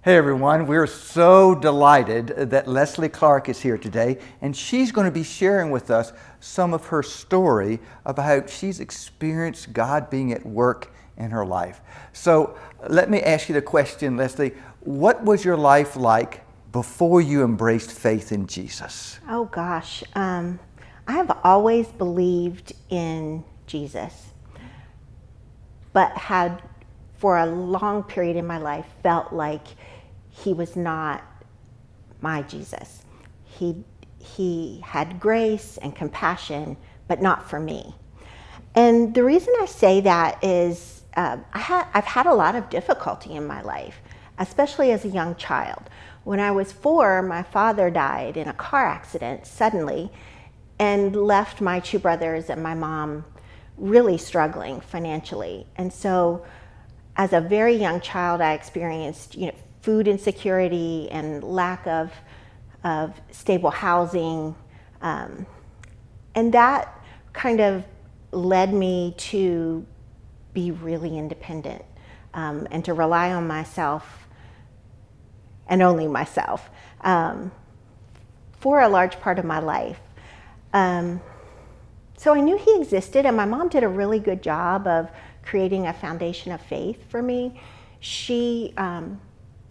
Hey everyone, we're so delighted that Leslie Clark is here today, and she's going to be sharing with us some of her story about how she's experienced God being at work in her life. So let me ask you the question, Leslie, what was your life like before you embraced faith in Jesus? Oh gosh, I have always believed in Jesus, but had for a long period in my life felt like he was not my Jesus. He had grace and compassion, but not for me. And the reason I say that is I've had a lot of difficulty in my life, especially as a young child. When I was 4, my father died in a car accident suddenly and left my 2 brothers and my mom really struggling financially. And so as a very young child, I experienced, food insecurity and lack of stable housing. And that kind of led me to be really independent and to rely on myself and only myself for a large part of my life. So I knew he existed, and my mom did a really good job of creating a foundation of faith for me. She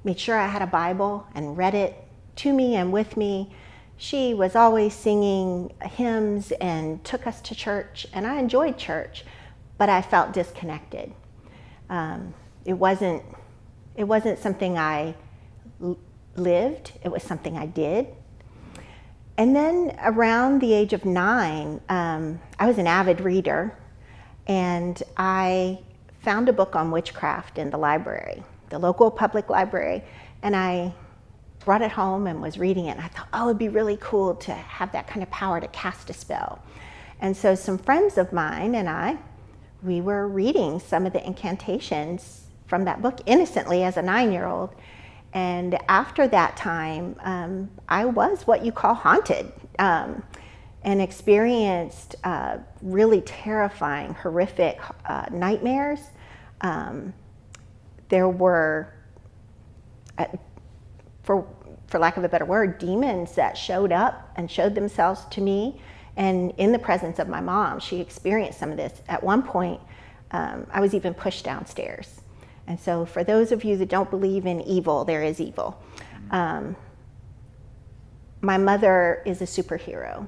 made sure I had a Bible and read it to me and with me. She was always singing hymns and took us to church, and I enjoyed church, but I felt disconnected. It wasn't something I lived, it was something I did. And then around the age of 9, I was an avid reader, and I found a book on witchcraft in the library, the local public library, and I brought it home and was reading it, and I thought, oh, it'd be really cool to have that kind of power to cast a spell. And so some friends of mine and we were reading some of the incantations from that book innocently as a 9-year-old. And after that time, I was what you call haunted and experienced really terrifying, horrific nightmares. There were, for lack of a better word, demons that showed up and showed themselves to me. And in the presence of my mom, she experienced some of this. At one point, I was even pushed downstairs. And so for those of you that don't believe in evil, there is evil. My mother is a superhero,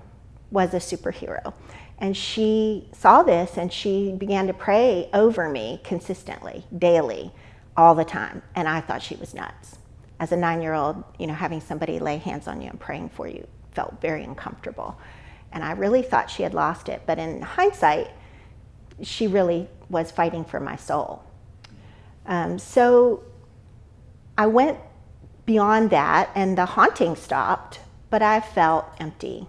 was a superhero. And she saw this and she began to pray over me consistently, daily, all the time. And I thought she was nuts. As a 9-year-old, having somebody lay hands on you and praying for you felt very uncomfortable. And I really thought she had lost it. But in hindsight, she really was fighting for my soul. So I went beyond that, and the haunting stopped, but I felt empty.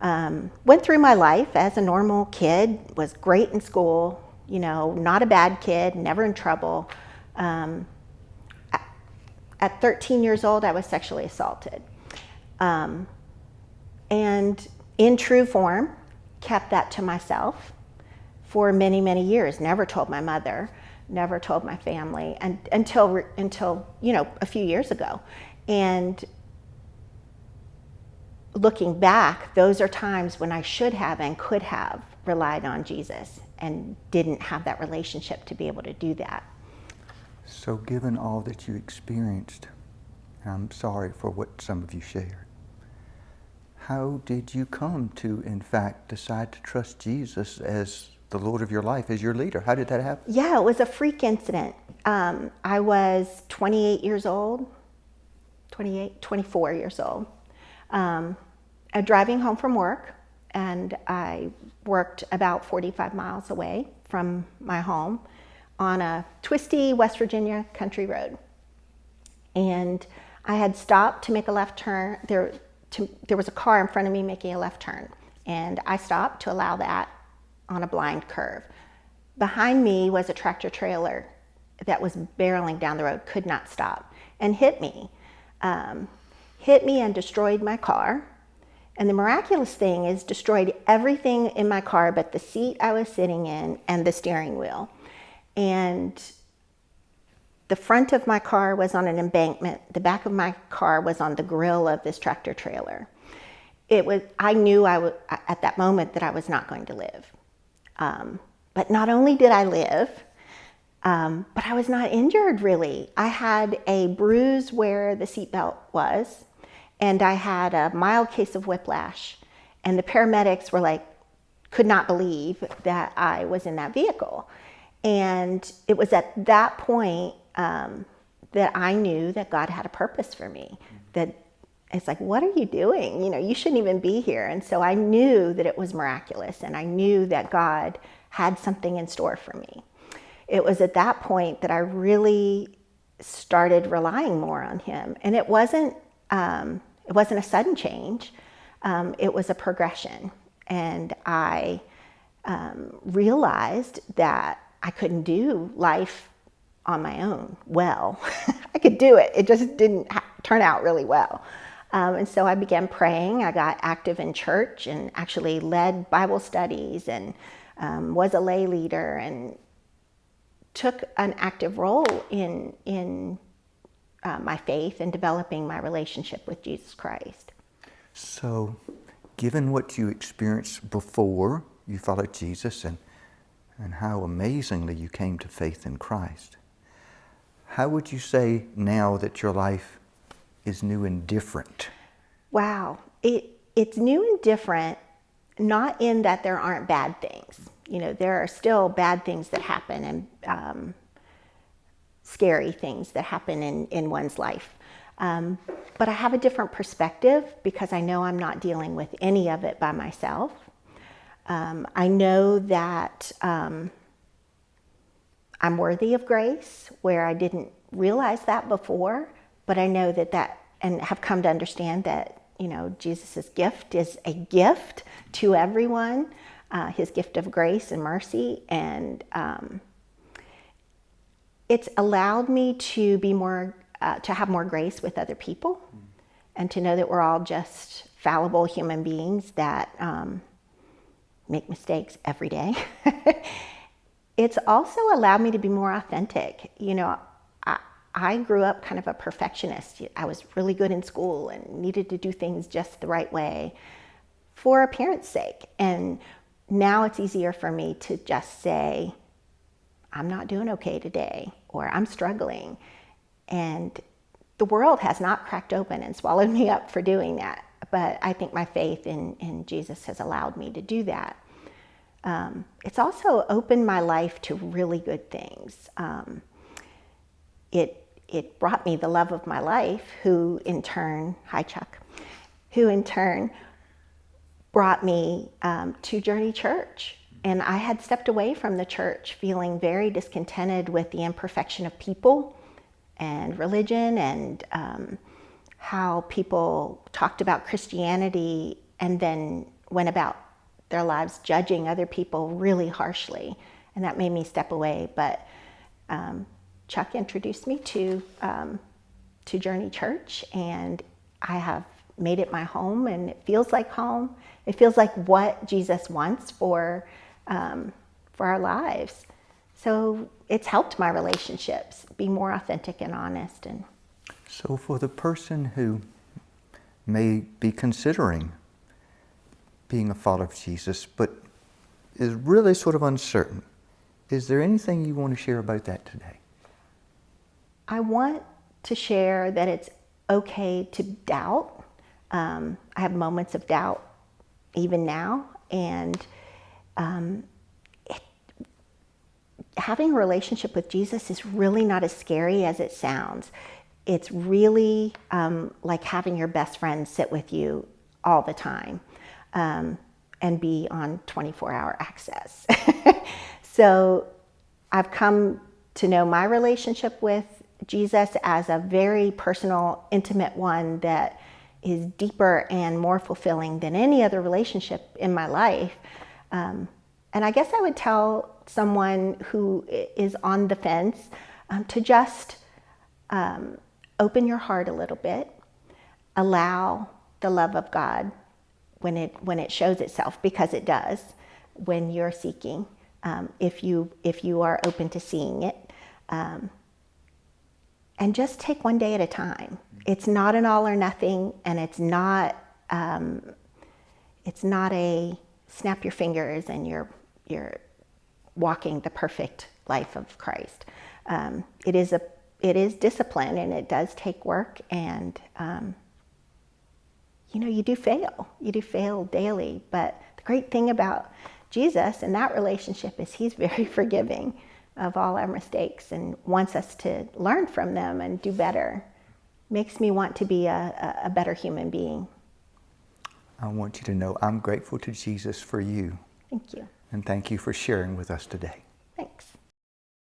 Went through my life as a normal kid, was great in school, not a bad kid, never in trouble. At 13 years old, I was sexually assaulted. And in true form, kept that to myself for many, many years. Never told my mother, never told my family, and until a few years ago. And looking back, those are times when I should have and could have relied on Jesus and didn't have that relationship to be able to do that. So given all that you experienced, I'm sorry for what some of you shared, how did you come to, in fact, decide to trust Jesus as the Lord of your life, as your leader? How did that happen? Yeah, it was a freak incident. I was 28 years old, 24 years old, driving home from work, and I worked about 45 miles away from my home on a twisty West Virginia country road. And I had stopped to make a left turn. There was a car in front of me making a left turn, and I stopped to allow that on a blind curve. Behind me was a tractor trailer that was barreling down the road, could not stop, and hit me. Hit me and destroyed my car. And the miraculous thing is destroyed everything in my car but the seat I was sitting in and the steering wheel. And the front of my car was on an embankment. The back of my car was on the grill of this tractor trailer. I knew at that moment that I was not going to live. But not only did I live, but I was not injured really. I had a bruise where the seatbelt was, and I had a mild case of whiplash. And the paramedics were like, could not believe that I was in that vehicle. And it was at that point that I knew that God had a purpose for me. That it's like, what are you doing? You shouldn't even be here. And so I knew that it was miraculous, and I knew that God had something in store for me. It was at that point that I really started relying more on Him. And it wasn't a sudden change. It was a progression. And I realized that I couldn't do life on my own well. I could do it. It just didn't turn out really well. And so I began praying. I got active in church and actually led Bible studies and was a lay leader and took an active role in my faith and developing my relationship with Jesus Christ. So, given what you experienced before you followed Jesus and how amazingly you came to faith in Christ, how would you say now that your life is new and different? Wow. It's new and different, not in that there aren't bad things. There are still bad things that happen and scary things that happen in one's life. But I have a different perspective because I know I'm not dealing with any of it by myself. I know that I'm worthy of grace, where I didn't realize that before, but I know that and have come to understand that, Jesus' gift is a gift to everyone, His gift of grace and mercy. And it's allowed me to be to have more grace with other people, and to know that we're all just fallible human beings that make mistakes every day. It's also allowed me to be more authentic. I grew up kind of a perfectionist. I was really good in school and needed to do things just the right way for appearance sake. And now it's easier for me to just say, I'm not doing okay today, or I'm struggling. And the world has not cracked open and swallowed me up for doing that. But I think my faith in Jesus has allowed me to do that. It's also opened my life to really good things. It brought me the love of my life, who in turn, hi Chuck, who in turn brought me to Journey Church. And I had stepped away from the church feeling very discontented with the imperfection of people and religion, and how people talked about Christianity and then went about their lives judging other people really harshly. And that made me step away. But Chuck introduced me to Journey Church, and I have made it my home, and it feels like home. It feels like what Jesus wants for our lives. So it's helped my relationships be more authentic and honest. And so for the person who may be considering being a follower of Jesus, but is really sort of uncertain, is there anything you want to share about that today? I want to share that it's okay to doubt. I have moments of doubt even now, and having a relationship with Jesus is really not as scary as it sounds. It's really like having your best friend sit with you all the time and be on 24-hour access. So I've come to know my relationship with Jesus as a very personal, intimate one that is deeper and more fulfilling than any other relationship in my life. And I guess I would tell someone who is on the fence to just open your heart a little bit, allow the love of God when it shows itself, because it does when you're seeking, if you are open to seeing it. and just take one day at a time. It's not an all or nothing, and it's not a snap your fingers and you're walking the perfect life of Christ. It is discipline, and it does take work, and you do fail daily. But the great thing about Jesus and that relationship is he's very forgiving of all our mistakes and wants us to learn from them and do better. Makes me want to be a better human being. I want you to know I'm grateful to Jesus for you. Thank you. And thank you for sharing with us today.